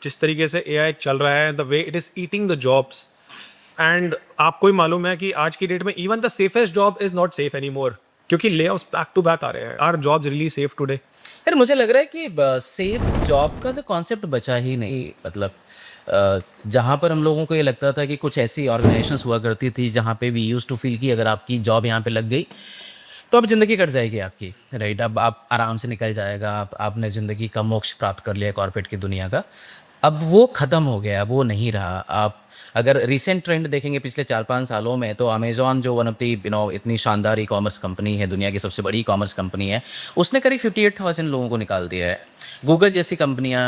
जिस तरीके से एआई चल रहा है, the way it is eating the jobs, and आपको ही मालूम है कि आज की डेट में even the safest job is not safe any more, क्योंकि layoffs back to back आ रहे हैं। Are jobs really safe today? यार मुझे लग रहा है कि सेफ जॉब का तो कॉन्सेप्ट बचा ही नहीं। मतलब जहाँ पर हम लोगों को ये लगता था कि कुछ ऐसी ऑर्गेनाइजेशंस हुआ करती थी जहाँ पे वी यूज़ टू फील कि अगर आपकी जॉब यहाँ पे लग गई तो अब ज़िंदगी कट जाएगी आपकी, राइट। अब आप आराम से निकल जाएगा, आपने ज़िंदगी का मोक्ष प्राप्त कर लिया कॉर्पोरेट की दुनिया का। अब वो ख़त्म हो गया, वो नहीं रहा। आप अगर रिसेंट ट्रेंड देखेंगे पिछले 4-5 सालों में, तो अमेजॉन जो वन ऑफ दी इतनी शानदार ई कॉमर्स कंपनी है, दुनिया की सबसे बड़ी ई कॉमर्स कंपनी है, उसने करीब 58,000 लोगों को निकाल दिया है। गूगल जैसी कंपनियां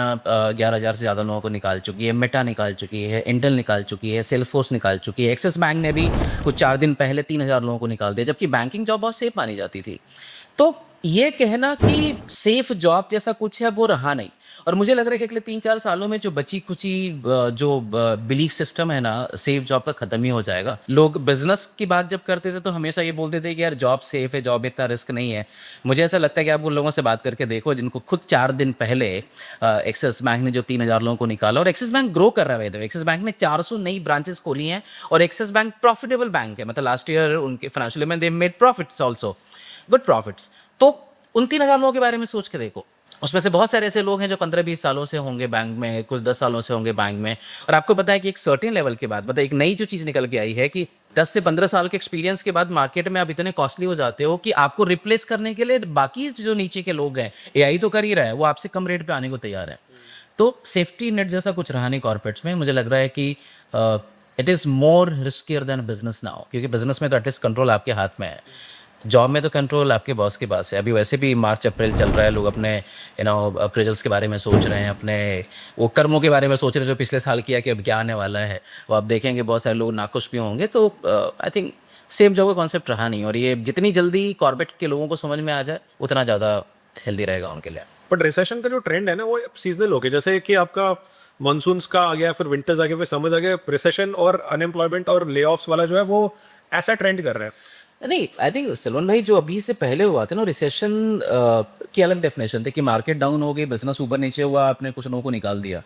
11,000 से ज़्यादा लोगों को निकाल चुकी है, मेटा निकाल चुकी है, इंटेल निकाल चुकी है, सेल्सफोर्स निकाल चुकी है, एक्सिस बैंक ने भी कुछ 4 दिन पहले 3,000 लोगों को निकाल दिया, जबकि बैंकिंग जॉब बहुत सेफ मानी जाती थी। तो ये कहना कि सेफ जॉब जैसा कुछ है वो रहा नहीं। और मुझे लग रहा है कि अगले 3-4 सालों में जो बची कुची जो बिलीफ सिस्टम है ना, सेफ जॉब का ख़त्म ही हो जाएगा। लोग बिजनेस की बात जब करते थे तो हमेशा ये बोलते थे कि यार जॉब सेफ है, जॉब इतना रिस्क नहीं है। मुझे ऐसा लगता है कि आप उन लोगों से बात करके देखो जिनको खुद 4 दिन पहले एक्सिस बैंक ने जो 3,000 लोगों को निकाला, और एक्सिस बैंक ग्रो कर रहा है। एक्सिस बैंक ने 400 नई ब्रांचेस खोली हैं, और एक्सिस बैंक प्रॉफिटेबल बैंक है। मतलब लास्ट ईयर उनके फाइनेंशियल में they made profits also, good profits. तो उन 3,000 लोगों के बारे में सोच के देखो, उसमें से बहुत सारे ऐसे लोग हैं जो 15-20 सालों से होंगे बैंक में, कुछ 10 सालों से होंगे बैंक में। और आपको पता है कि एक सर्टेन लेवल के बाद, मतलब एक नई जो चीज़ निकल के आई है कि 10 से 15 साल के एक्सपीरियंस के बाद मार्केट में आप इतने कॉस्टली हो जाते हो कि आपको रिप्लेस करने के लिए बाकी जो नीचे के लोग हैं, एआई तो कर ही रहा है, वो आपसे कम रेट पे आने को तैयार है। तो सेफ्टी नेट जैसा कुछ रहा नहीं कॉर्पोरेट्स में। मुझे लग रहा है कि it is more riskier than business now, क्योंकि बिजनेस में तो एटलीस्ट कंट्रोल आपके हाथ में है, जॉब में तो कंट्रोल आपके बॉस के पास है। अभी वैसे भी मार्च अप्रैल चल रहा है, लोग अपने अप्रेजल्स के बारे में सोच रहे हैं, अपने वो कर्मों के बारे में सोच रहे हैं जो पिछले साल किया कि अब क्या आने वाला है। वो आप देखेंगे बहुत सारे लोग नाखुश भी होंगे। तो आई थिंक सेम जॉब का कॉन्सेप्ट रहा नहीं, और ये जितनी जल्दी कॉर्पोरेट के लोगों को समझ में आ जाए उतना ज़्यादा हेल्दी रहेगा उनके लिए। बट रिसेशन का जो ट्रेंड है ना, वो सीजनल हो गया। जैसे कि आपका मानसून्स का आ गया, फिर विंटर्स आ गया, फिर समझ आ गया। रिसेशन और अनएम्प्लॉयमेंट और ले ऑफ्स वाला जो है वो ऐसा ट्रेंड कर रहा है। नहीं, आई थिंक सलोन भाई जो अभी से पहले हुआ था ना रिसेशन की अलग डेफिनेशन थी कि मार्केट डाउन हो गई, बिजनेस ऊपर नीचे हुआ, आपने कुछ लोगों को निकाल दिया।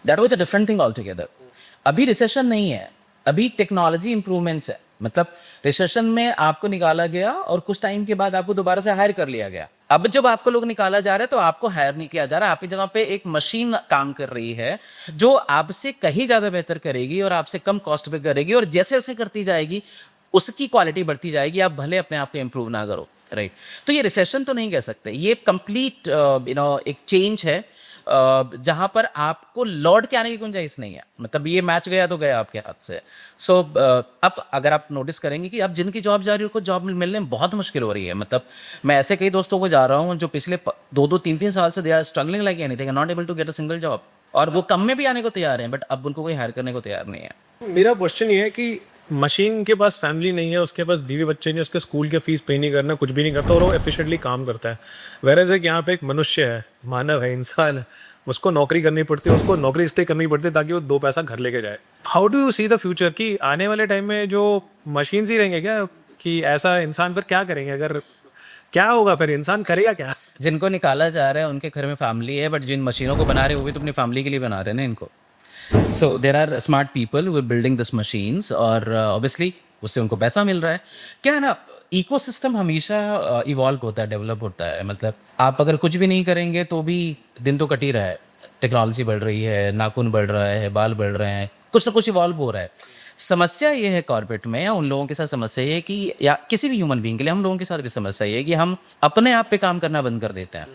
That was a different thing all together. अभी रिसेशन नहीं है, अभी टेक्नोलॉजी इंप्रूवमेंट्स है। मतलब रिसेशन में आपको निकाला गया और कुछ टाइम के बाद आपको दोबारा से हायर कर लिया गया। अब जब आपको लोग निकाला जा रहा है तो आपको हायर नहीं किया जा रहा, आपकी जगह पे एक मशीन काम कर रही है जो आपसे कहीं ज्यादा बेहतर करेगी और आपसे कम कॉस्ट पे करेगी, और जैसे जैसे करती जाएगी उसकी क्वालिटी बढ़ती जाएगी, आप भले अपने आप को इम्प्रूव ना करो, राइट। तो ये रिसेशन तो नहीं कह सकते, ये कंप्लीट एक चेंज है जहां पर आपको लौट के आने की गुंजाइश नहीं है। मतलब ये मैच गया तो गया आपके हाथ से। सो अब अगर आप नोटिस करेंगे कि अब जिनकी जॉब जा रही है उनको जॉब मिलने में बहुत मुश्किल हो रही है। मतलब मैं ऐसे कई दोस्तों को जा रहा हूँ जो पिछले 2-3 साल से they are struggling like anything, not able to get a single job, और वो कम में भी आने को तैयार हैं, बट अब उनको कोई हायर करने को तैयार नहीं है। मेरा क्वेश्चन ये है कि मशीन के पास फैमिली नहीं है, उसके पास बीवी बच्चे नहीं, उसके स्कूल के फीस पे नहीं करना, कुछ भी नहीं करता, और वो एफिशिएंटली काम करता है। वेयर एज यहाँ पे एक मनुष्य है, मानव है, इंसान है, उसको नौकरी करनी पड़ती है, उसको नौकरी इसलिए करनी पड़ती है ताकि वो 2 पैसा घर लेके जाए। How do you see the future कि आने वाले टाइम में जो मशीन्स ही रहेंगे क्या, कि ऐसा इंसान फिर क्या करेंगे? अगर क्या होगा फिर, इंसान करेगा क्या? जिनको निकाला जा रहा है उनके घर में फैमिली है, बट जिन मशीनों को बना रहे हैं वो भी तो अपनी फैमिली के लिए बना रहे हैं ना इनको। So there are smart people who are building this machines, और ऑब्वियसली उससे उनको पैसा मिल रहा है। क्या है ना, इकोसिस्टम हमेशा इवॉल्व होता है, डेवलप होता है। मतलब आप अगर कुछ भी नहीं करेंगे तो भी दिन तो कट ही रहा है। टेक्नोलॉजी बढ़ रही है, नाखून बढ़ रहा है, बाल बढ़ रहे हैं, कुछ ना कुछ इवॉल्व हो रहा है। समस्या ये है कॉर्पोरेट में, या उन लोगों के साथ समस्या ये है कि, या किसी भी ह्यूमन बीइंग के लिए, हम लोगों के साथ भी समस्या ये है कि हम अपने आप पे काम करना बंद कर देते हैं।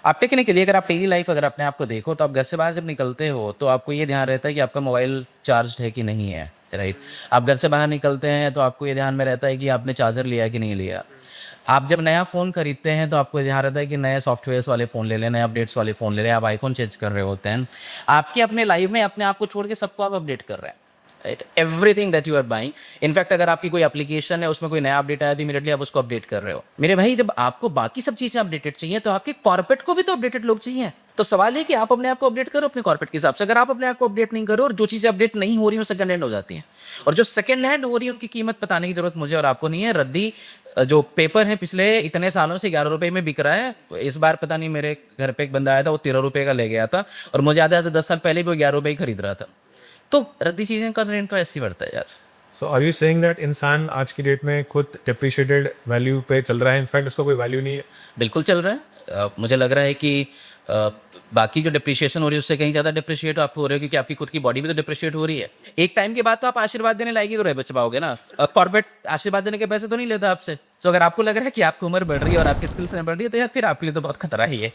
आप टेकने के लिए अगर आप डेली लाइफ अगर अपने आप को देखो तो आप घर से बाहर जब निकलते हो तो आपको ये ध्यान रहता है कि आपका मोबाइल चार्ज है कि नहीं है, राइट। आप घर से बाहर निकलते हैं तो आपको ये ध्यान में रहता है कि आपने चार्जर लिया है कि नहीं लिया। आप जब नया फ़ोन खरीदते हैं तो आपको ध्यान रहता है कि नए सॉफ्टवेयर्स वाले फ़ोन ले लें, नए अपडेट्स वाले फ़ोन ले लें। आप आईफोन चेंज कर रहे होते हैं। आपकी अपने लाइफ में अपने आप को छोड़ के सबको आप अपडेट कर रहे हैं, right. Everything that you are buying, in fact अगर आपकी कोई एप्लीकेशन है उसमें कोई नया अपडेट आया तो इमीडिएटली आप उसको अपडेट कर रहे हो। मेरे भाई, जब आपको बाकी सब चीज़ें अपडेटेड चाहिए तो आपके कॉर्पोरेट को भी तो अपडेटेड लोग चाहिए। तो सवाल ये कि आप अपने आप को अपडेट करो अपने कॉर्पोरेट के हिसाब से। अगर आप अपने आप को अपडेट नहीं करो और जो चीज़ें अपडेट नहीं हो रही हैं सेकंड हैंड हो जाती हैं, और जो सेकंड हैंड हो रही है उनकी कीमत बताने की जरूरत मुझे और आपको नहीं है। रद्दी जो पेपर है पिछले इतने सालों से 11 रुपए में बिक रहा है। इस बार पता नहीं मेरे घर पे एक बंदा आया था, वो 13 रुपए का ले गया था, और मुझे याद है आज से 10 साल पहले भी वो 11 रुपए ही खरीद रहा था। तो रद्दी चीज़ें का रेंट तो ऐसे ही बढ़ता है यार। सो आर यू सेइंग दैट इंसान आज की डेट में खुद डिप्रिशिएटेड वैल्यू पे चल रहा है, इनफैक्ट उसका कोई वैल्यू नहीं है? बिल्कुल चल रहा है। मुझे लग रहा है कि बाकी जो डिप्रिशिएशन हो रही है उससे कहीं ज़्यादा डिप्रिशिएट आप हो रहे हो, क्योंकि आपकी खुद की बॉडी भी तो डिप्रिशिएट हो रही है। एक टाइम के बाद तो आप आशीर्वाद देने लायक ही तो रह बच पाओगे ना। कॉर्पोरेट आशीर्वाद देने के पैसे तो नहीं लेता आपसे। तो अगर आपको लग रहा है कि आपकी उम्र बढ़ रही है और आपकी स्किल्स बढ़ रही है, तो यार फिर आपके लिए तो बहुत खतरा ही है।